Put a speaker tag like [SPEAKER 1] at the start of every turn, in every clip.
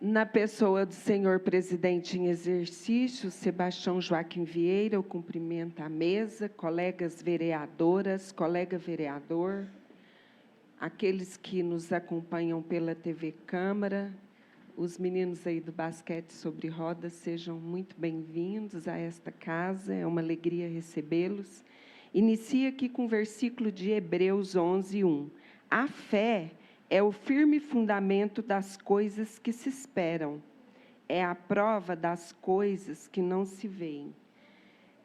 [SPEAKER 1] Na pessoa do senhor presidente em exercício, Sebastião Joaquim Vieira, eu cumprimento a mesa, colegas vereadoras, colega vereador, aqueles que nos acompanham pela TV Câmara, os meninos aí do basquete sobre rodas, sejam muito bem-vindos a esta casa, é uma alegria recebê-los. Inicio aqui com o versículo de Hebreus 11:1. A fé é o firme fundamento das coisas que se esperam, é a prova das coisas que não se veem.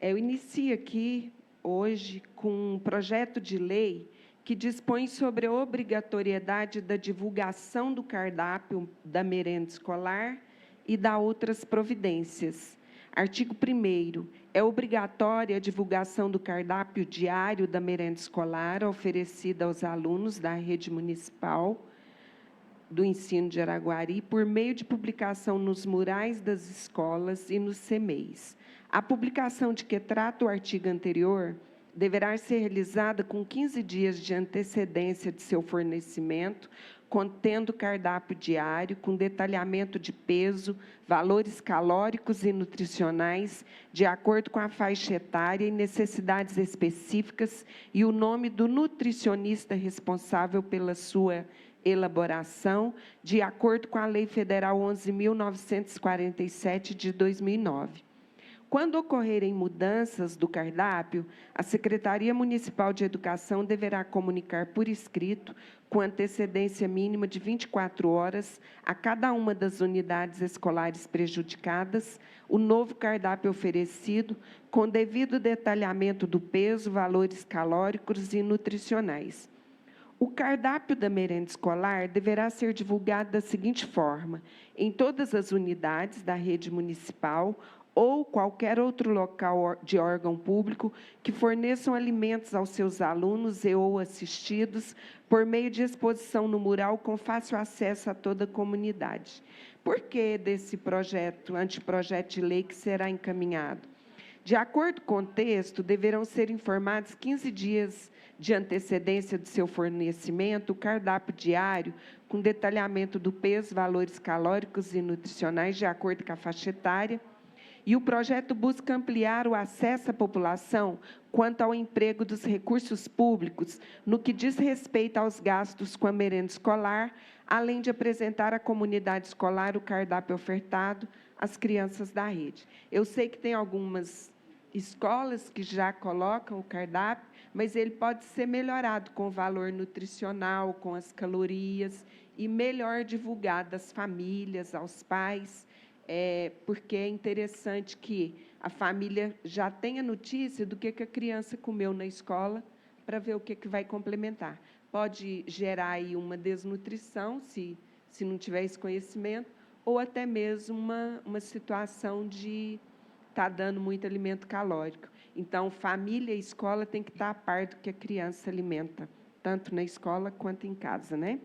[SPEAKER 1] Eu inicio aqui, hoje, com um projeto de lei que dispõe sobre a obrigatoriedade da divulgação do cardápio da merenda escolar e da outras providências. Artigo 1º. É obrigatória a divulgação do cardápio diário da merenda escolar oferecida aos alunos da rede municipal do ensino de Araguari por meio de publicação nos murais das escolas e nos CMEIs. A publicação de que trata o artigo anterior deverá ser realizada com 15 dias de antecedência de seu fornecimento, contendo cardápio diário, com detalhamento de peso, valores calóricos e nutricionais, de acordo com a faixa etária e necessidades específicas, e o nome do nutricionista responsável pela sua elaboração, de acordo com a Lei Federal 11.947, de 2009. Quando ocorrerem mudanças do cardápio, a Secretaria Municipal de Educação deverá comunicar por escrito, com antecedência mínima de 24 horas, a cada uma das unidades escolares prejudicadas, o novo cardápio oferecido, com devido detalhamento do peso, valores calóricos e nutricionais. O cardápio da merenda escolar deverá ser divulgado da seguinte forma: em todas as unidades da rede municipal ou qualquer outro local de órgão público que forneçam alimentos aos seus alunos e ou assistidos por meio de exposição no mural com fácil acesso a toda a comunidade. Por que desse anteprojeto de lei que será encaminhado? De acordo com o texto, deverão ser informados 15 dias de antecedência do seu fornecimento o cardápio diário com detalhamento do peso, valores calóricos e nutricionais de acordo com a faixa etária. E o projeto busca ampliar o acesso à população quanto ao emprego dos recursos públicos, no que diz respeito aos gastos com a merenda escolar, além de apresentar à comunidade escolar o cardápio ofertado às crianças da rede. Eu sei que tem algumas escolas que já colocam o cardápio, mas ele pode ser melhorado com o valor nutricional, com as calorias, e melhor divulgado às famílias, aos pais, porque é interessante que a família já tenha notícia do que a criança comeu na escola, para ver o que vai complementar. Pode gerar aí uma desnutrição, se não tiver esse conhecimento, ou até mesmo uma situação de estar dando muito alimento calórico. Então, família e escola tem que estar a par do que a criança alimenta, tanto na escola quanto em casa, né?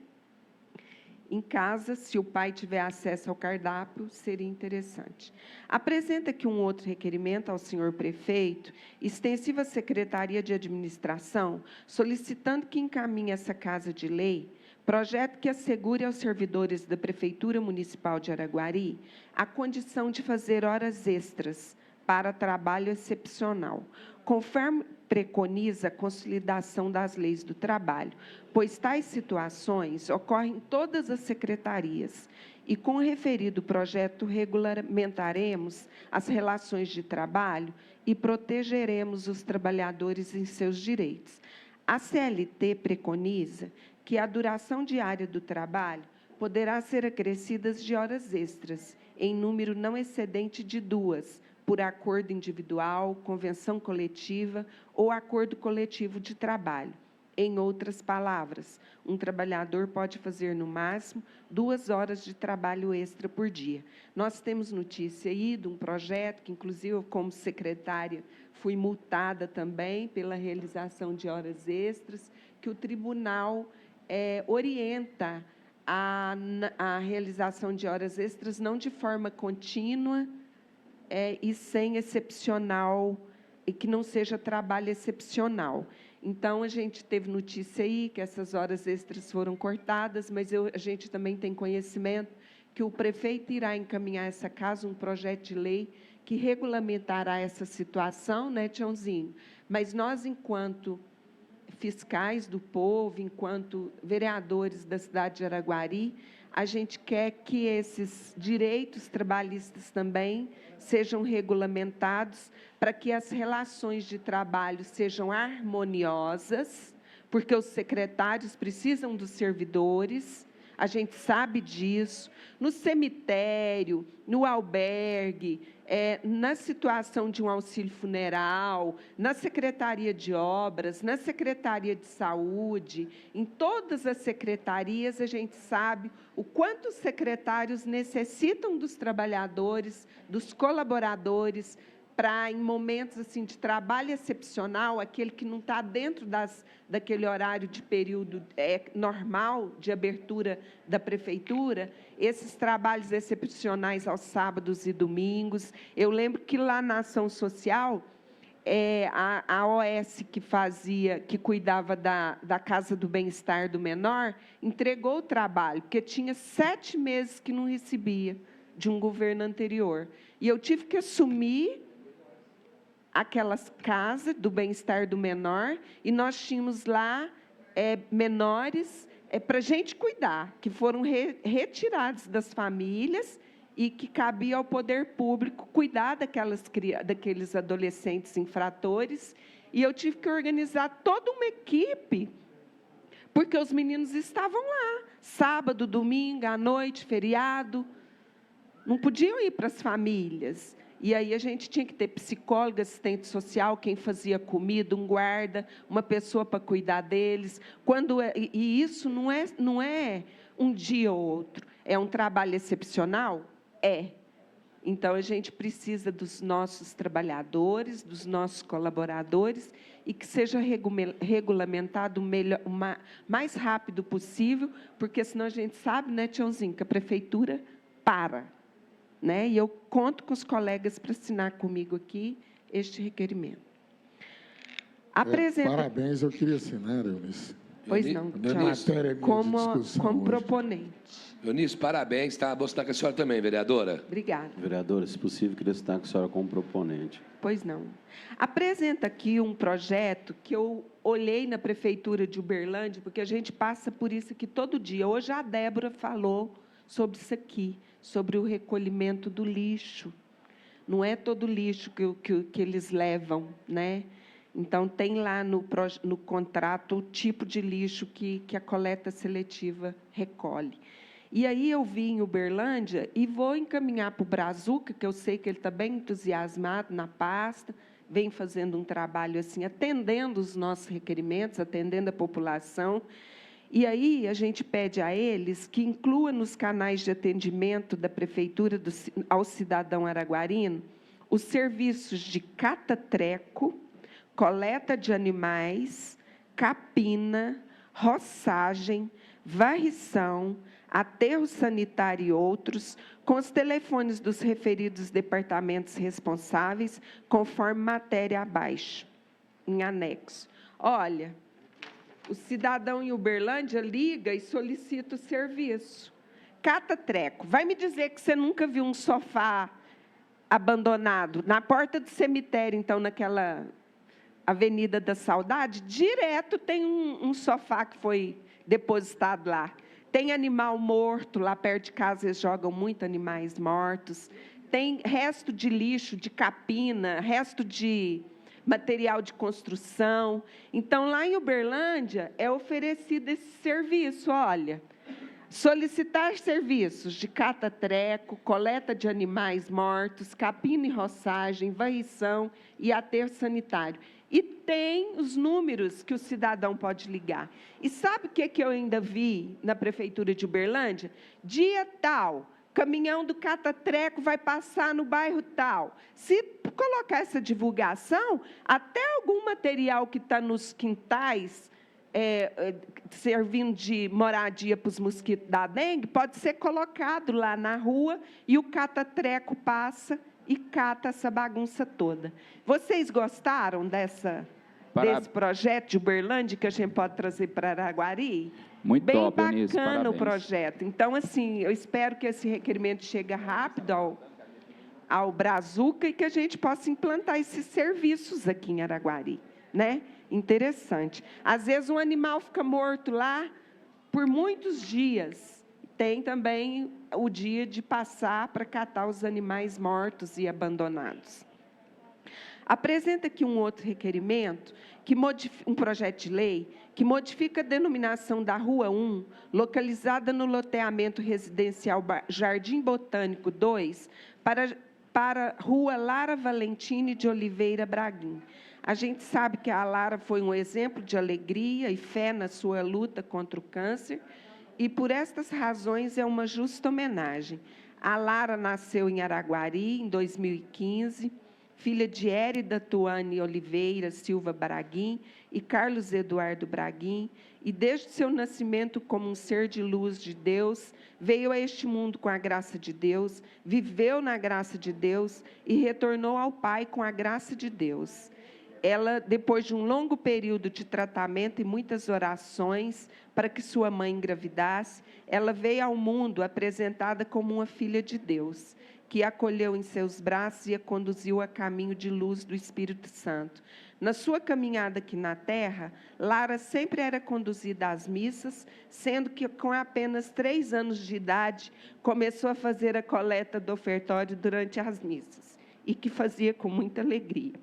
[SPEAKER 1] Em casa, se o pai tiver acesso ao cardápio, seria interessante. Apresenta aqui um outro requerimento ao senhor prefeito, extensivo à Secretaria de Administração, solicitando que encaminhe essa casa de lei, projeto que assegure aos servidores da Prefeitura Municipal de Araguari a condição de fazer horas extras para trabalho excepcional, conforme preconiza a consolidação das leis do trabalho, pois tais situações ocorrem em todas as secretarias, e com o referido projeto regulamentaremos as relações de trabalho e protegeremos os trabalhadores em seus direitos. A CLT preconiza que a duração diária do trabalho poderá ser acrescida de horas extras, em número não excedente de 2, por acordo individual, convenção coletiva ou acordo coletivo de trabalho. Em outras palavras, um trabalhador pode fazer, no máximo, 2 horas de trabalho extra por dia. Nós temos notícia aí de um projeto que, inclusive, eu, como secretária, fui multada também pela realização de horas extras, que o tribunal orienta a realização de horas extras não de forma contínua, e sem excepcional, e que não seja trabalho excepcional. Então, a gente teve notícia aí que essas horas extras foram cortadas, mas a gente também tem conhecimento que o prefeito irá encaminhar essa casa, um projeto de lei que regulamentará essa situação, né, Tiãozinho? Mas nós, enquanto fiscais do povo, enquanto vereadores da cidade de Araguari, a gente quer que esses direitos trabalhistas também sejam regulamentados para que as relações de trabalho sejam harmoniosas, porque os secretários precisam dos servidores, a gente sabe disso, no cemitério, no albergue, na situação de um auxílio funeral, na Secretaria de Obras, na Secretaria de Saúde, em todas as secretarias, a gente sabe o quanto os secretários necessitam dos trabalhadores, dos colaboradores, para, em momentos assim, de trabalho excepcional, aquele que não está dentro daquele horário de período normal de abertura da prefeitura, esses trabalhos excepcionais aos sábados e domingos. Eu lembro que lá na ação social, a OS que cuidava da Casa do Bem-Estar do Menor, entregou o trabalho, porque tinha 7 meses que não recebia de um governo anterior. E eu tive que assumir aquelas casas do bem-estar do menor, e nós tínhamos lá menores para a gente cuidar, que foram retirados das famílias e que cabia ao poder público cuidar daqueles adolescentes infratores. E eu tive que organizar toda uma equipe, porque os meninos estavam lá, sábado, domingo, à noite, feriado, não podiam ir para as famílias. E aí a gente tinha que ter psicólogo, assistente social, quem fazia comida, um guarda, uma pessoa para cuidar deles. E isso não é um dia ou outro, é um trabalho excepcional? Então, a gente precisa dos nossos trabalhadores, dos nossos colaboradores, e que seja regulamentado o mais rápido possível, porque senão a gente sabe, né, Tiãozinho, que a prefeitura para. Né? E eu conto com os colegas para assinar comigo aqui este requerimento.
[SPEAKER 2] Parabéns, eu queria assinar, Eunice.
[SPEAKER 1] Pois não, como proponente.
[SPEAKER 3] Eunice, parabéns, tá? Vou assinar com a senhora também, vereadora.
[SPEAKER 1] Obrigada.
[SPEAKER 4] Vereadora, se possível, queria assinar com a senhora como proponente.
[SPEAKER 1] Pois não. Apresenta aqui um projeto que eu olhei na Prefeitura de Uberlândia, porque a gente passa por isso aqui todo dia. Hoje a Débora falou sobre isso aqui, sobre o recolhimento do lixo. Não é todo lixo que eles levam, né? Então, tem lá no contrato o tipo de lixo que a coleta seletiva recolhe. E aí eu vim em Uberlândia e vou encaminhar para o Brazuca, que eu sei que ele está bem entusiasmado na pasta, vem fazendo um trabalho assim, atendendo os nossos requerimentos, atendendo a população. E aí a gente pede a eles que inclua nos canais de atendimento da Prefeitura ao cidadão araguarino os serviços de catatreco, coleta de animais, capina, roçagem, varrição, aterro sanitário e outros, com os telefones dos referidos departamentos responsáveis, conforme matéria abaixo, em anexo. Olha, o cidadão em Uberlândia liga e solicita o serviço. Catatreco. Vai me dizer que você nunca viu um sofá abandonado na porta do cemitério, então, naquela Avenida da Saudade? Direto tem um sofá que foi depositado lá. Tem animal morto, lá perto de casa eles jogam muito animais mortos. Tem resto de lixo, de capina, resto de material de construção. Então, lá em Uberlândia, é oferecido esse serviço, olha. Solicitar serviços de catatreco, coleta de animais mortos, capina e roçagem, varrição e aterro sanitário. E tem os números que o cidadão pode ligar. E sabe o que eu ainda vi na Prefeitura de Uberlândia? Dia tal, caminhão do catatreco vai passar no bairro tal. Se colocar essa divulgação, até algum material que está nos quintais, servindo de moradia para os mosquitos da dengue, pode ser colocado lá na rua e o catatreco passa e cata essa bagunça toda. Vocês gostaram desse projeto de Uberlândia que a gente pode trazer para Araguari?
[SPEAKER 5] Muito
[SPEAKER 1] bem
[SPEAKER 5] top, Eunice,
[SPEAKER 1] bacana o
[SPEAKER 5] parabéns.
[SPEAKER 1] projeto. Então, assim, eu espero que esse requerimento chegue rápido ao Brazuca e que a gente possa implantar esses serviços aqui em Araguari, né? Interessante. Às vezes um animal fica morto lá por muitos dias. Tem também o dia de passar para catar os animais mortos e abandonados. Apresenta aqui um outro requerimento, um projeto de lei, que modifica a denominação da Rua 1, localizada no loteamento residencial Jardim Botânico 2, para Rua Lara Valentine de Oliveira Braguin. A gente sabe que a Lara foi um exemplo de alegria e fé na sua luta contra o câncer, e por estas razões é uma justa homenagem. A Lara nasceu em Araguari, em 2015, filha de Érida Tuane Oliveira Silva Braguin e Carlos Eduardo Braguin, e desde seu nascimento como um ser de luz de Deus, veio a este mundo com a graça de Deus, viveu na graça de Deus e retornou ao Pai com a graça de Deus. Ela, depois de um longo período de tratamento e muitas orações para que sua mãe engravidasse, ela veio ao mundo apresentada como uma filha de Deus, que a acolheu em seus braços e a conduziu a caminho de luz do Espírito Santo. Na sua caminhada aqui na Terra, Lara sempre era conduzida às missas, sendo que, com apenas 3 anos de idade, começou a fazer a coleta do ofertório durante as missas, e que fazia com muita alegria.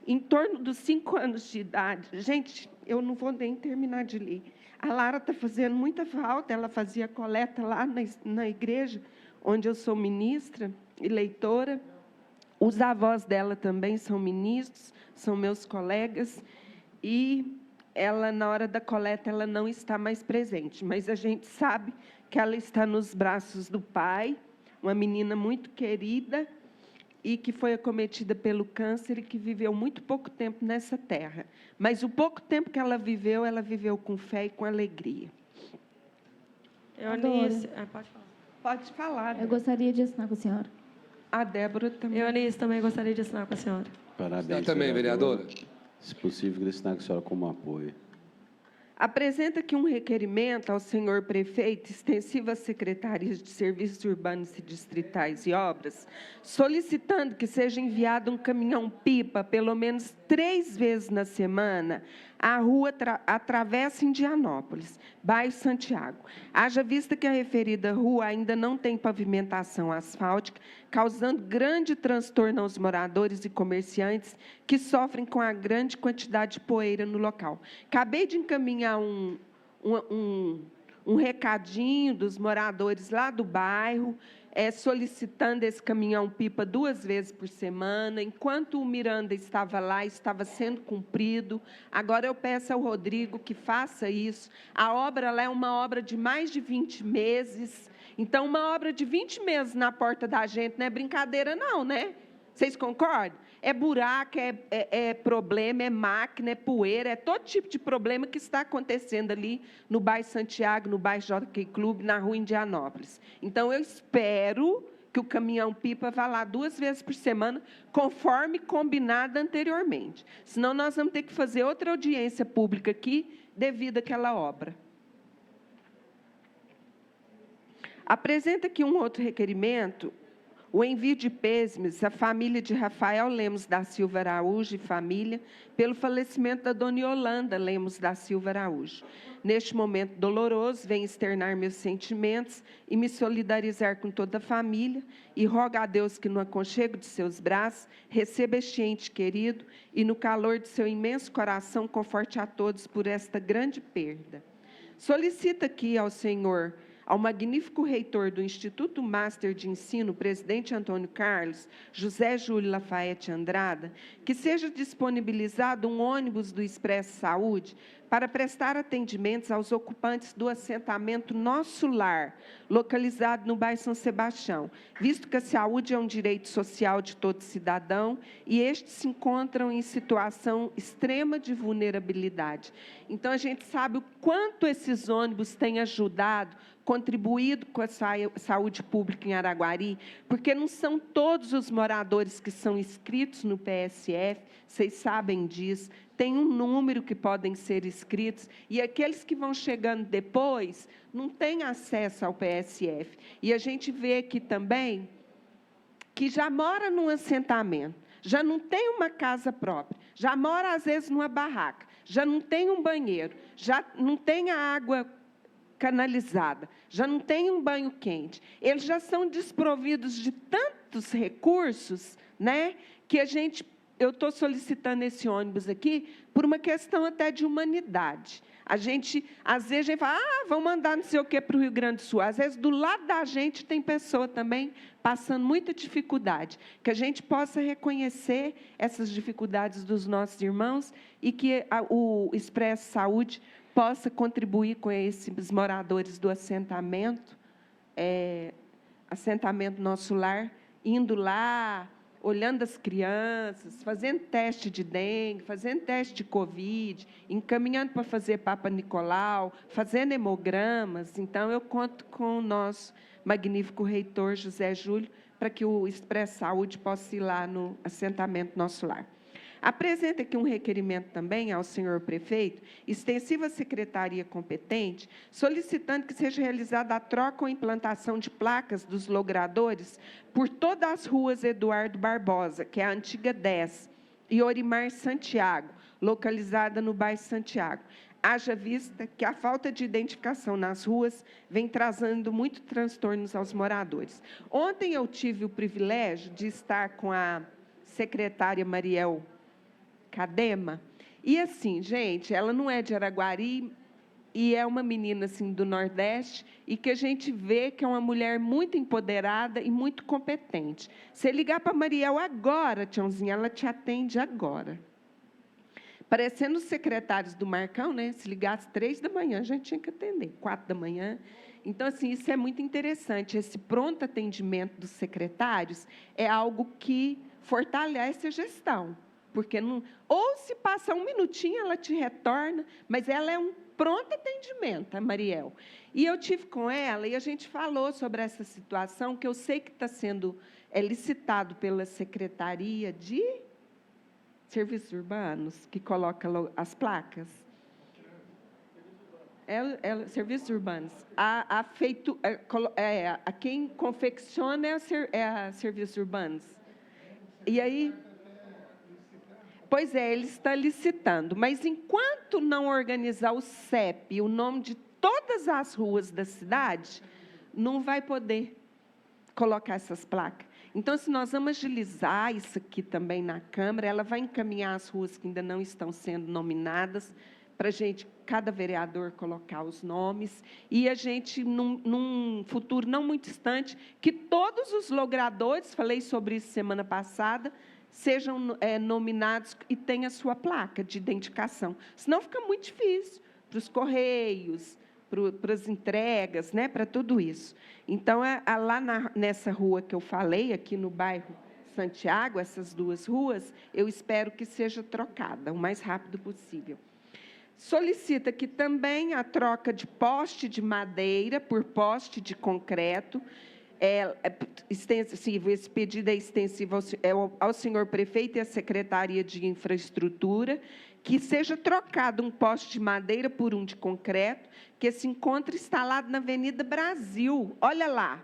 [SPEAKER 1] Em torno dos 5 anos de idade, gente, eu não vou nem terminar de ler. A Lara está fazendo muita falta, ela fazia coleta lá na igreja, onde eu sou ministra e leitora. Os avós dela também são ministros, são meus colegas, e ela, na hora da coleta, ela não está mais presente, mas a gente sabe que ela está nos braços do Pai, uma menina muito querida, e que foi acometida pelo câncer e que viveu muito pouco tempo nessa terra. Mas o pouco tempo que ela viveu com fé e com alegria.
[SPEAKER 6] Eunice, pode falar.
[SPEAKER 1] Pode falar.
[SPEAKER 6] Eu gostaria de assinar com a senhora.
[SPEAKER 1] A Débora também.
[SPEAKER 6] Eunice, também gostaria de assinar com a senhora.
[SPEAKER 4] Parabéns,
[SPEAKER 3] Está também, vereadora.
[SPEAKER 4] Se possível, queria assinar com a senhora como apoio.
[SPEAKER 1] Apresenta aqui um requerimento ao senhor prefeito, extensivo às secretarias de Serviços Urbanos e Distritais e Obras, solicitando que seja enviado um caminhão-pipa, pelo menos 3 vezes na semana, à rua Travessa Indianópolis, bairro Santiago. Haja vista que a referida rua ainda não tem pavimentação asfáltica, causando grande transtorno aos moradores e comerciantes que sofrem com a grande quantidade de poeira no local. Acabei de encaminhar um recadinho dos moradores lá do bairro, solicitando esse caminhão-pipa 2 vezes por semana. Enquanto o Miranda estava lá, estava sendo cumprido. Agora eu peço ao Rodrigo que faça isso. A obra lá é uma obra de mais de 20 meses. Então, uma obra de 20 meses na porta da gente não é brincadeira, não, né? Vocês concordam? É buraco, é problema, é máquina, é poeira, é todo tipo de problema que está acontecendo ali no bairro Santiago, no bairro Jockey Club, na rua Indianópolis. Então, eu espero que o caminhão-pipa vá lá 2 vezes por semana, conforme combinado anteriormente. Senão, nós vamos ter que fazer outra audiência pública aqui, devido àquela obra. Apresenta aqui um outro requerimento, o envio de pêsames à família de Rafael Lemos da Silva Araújo e família, pelo falecimento da dona Yolanda Lemos da Silva Araújo. Neste momento doloroso, venho externar meus sentimentos e me solidarizar com toda a família, e rogo a Deus que, no aconchego de seus braços, receba este ente querido e, no calor de seu imenso coração, conforte a todos por esta grande perda. Solicita aqui ao Senhor, ao magnífico reitor do Instituto Master de Ensino, presidente Antônio Carlos, José Júlio Lafayette Andrada, que seja disponibilizado um ônibus do Expresso Saúde para prestar atendimentos aos ocupantes do assentamento Nosso Lar, localizado no bairro São Sebastião, visto que a saúde é um direito social de todo cidadão e estes se encontram em situação extrema de vulnerabilidade. Então, a gente sabe o quanto esses ônibus têm ajudado contribuído com a saúde pública em Araguari, porque não são todos os moradores que são inscritos no PSF, vocês sabem disso, tem um número que podem ser inscritos, e aqueles que vão chegando depois não têm acesso ao PSF. E a gente vê aqui também que já mora num assentamento, já não tem uma casa própria, já mora, às vezes, numa barraca, já não tem um banheiro, já não tem a água canalizada, já não tem um banho quente. Eles já são desprovidos de tantos recursos, né, que eu estou solicitando esse ônibus aqui por uma questão até de humanidade. Às vezes, a gente fala, vamos mandar não sei o quê para o Rio Grande do Sul. Às vezes, do lado da gente, tem pessoa também passando muita dificuldade. Que a gente possa reconhecer essas dificuldades dos nossos irmãos e que o Expresso Saúde possa contribuir com esses moradores do assentamento Nosso Lar, indo lá, olhando as crianças, fazendo teste de dengue, fazendo teste de Covid, encaminhando para fazer Papa Nicolau, fazendo hemogramas. Então, eu conto com o nosso magnífico reitor, José Júlio, para que o Expresso Saúde possa ir lá no assentamento Nosso Lar. Apresenta aqui um requerimento também ao senhor prefeito, extensivo à secretaria competente, solicitando que seja realizada a troca ou implantação de placas dos logradores por todas as ruas Eduardo Barbosa, que é a antiga 10, e Orimar Santiago, localizada no bairro Santiago. Haja vista que a falta de identificação nas ruas vem trazendo muitos transtornos aos moradores. Ontem eu tive o privilégio de estar com a secretária Mariel Cadema, e assim, gente, ela não é de Araguari, e é uma menina assim, do Nordeste, e que a gente vê que é uma mulher muito empoderada e muito competente. Se ligar para a Mariel agora, Tiãozinha, ela te atende agora. Parecendo os secretários do Marcão, né? Se ligasse 3 da manhã, a gente tinha que atender, 4 da manhã. Então, assim, isso é muito interessante. Esse pronto atendimento dos secretários é algo que fortalece a gestão. Porque não, ou se passa um minutinho, ela te retorna, mas ela é um pronto atendimento, a Mariel. E eu tive com ela e a gente falou sobre essa situação, que eu sei que está sendo licitado pela Secretaria de Serviços Urbanos, que coloca as placas. Serviços Urbanos. Quem confecciona é a Serviços Urbanos. E aí... Pois é, ele está licitando, mas enquanto não organizar o CEP, o nome de todas as ruas da cidade, não vai poder colocar essas placas. Então, se nós vamos agilizar isso aqui também na Câmara, ela vai encaminhar as ruas que ainda não estão sendo nominadas, para a gente, cada vereador, colocar os nomes, e a gente, num futuro não muito distante, que todos os logradores, falei sobre isso semana passada, sejam nominados e tenham a sua placa de identificação. Senão fica muito difícil para os correios, para as entregas, né, para tudo isso. Então, lá nessa rua que eu falei, aqui no bairro Santiago, essas 2 ruas, eu espero que seja trocada o mais rápido possível. Solicita que também a troca de poste de madeira por poste de concreto, esse pedido é extensivo ao senhor prefeito e à Secretaria de Infraestrutura, que seja trocado um poste de madeira por um de concreto, que se encontra instalado na Avenida Brasil, olha lá,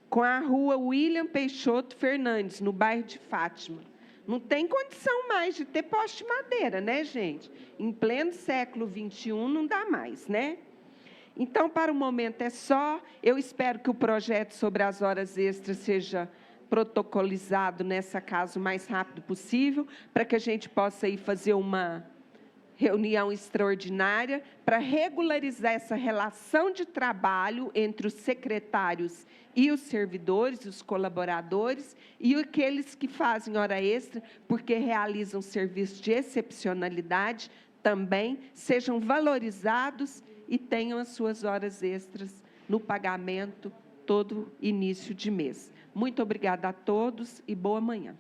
[SPEAKER 1] com a rua William Peixoto Fernandes, no bairro de Fátima. Não tem condição mais de ter poste de madeira, né, gente? Em pleno século XXI, não dá mais, né? Então, para o momento é só. Eu espero que o projeto sobre as horas extras seja protocolizado nessa casa o mais rápido possível, para que a gente possa ir fazer uma reunião extraordinária para regularizar essa relação de trabalho entre os secretários e os servidores, os colaboradores, e aqueles que fazem hora extra, porque realizam serviço de excepcionalidade, também sejam valorizados e tenham as suas horas extras no pagamento todo início de mês. Muito obrigada a todos e boa manhã.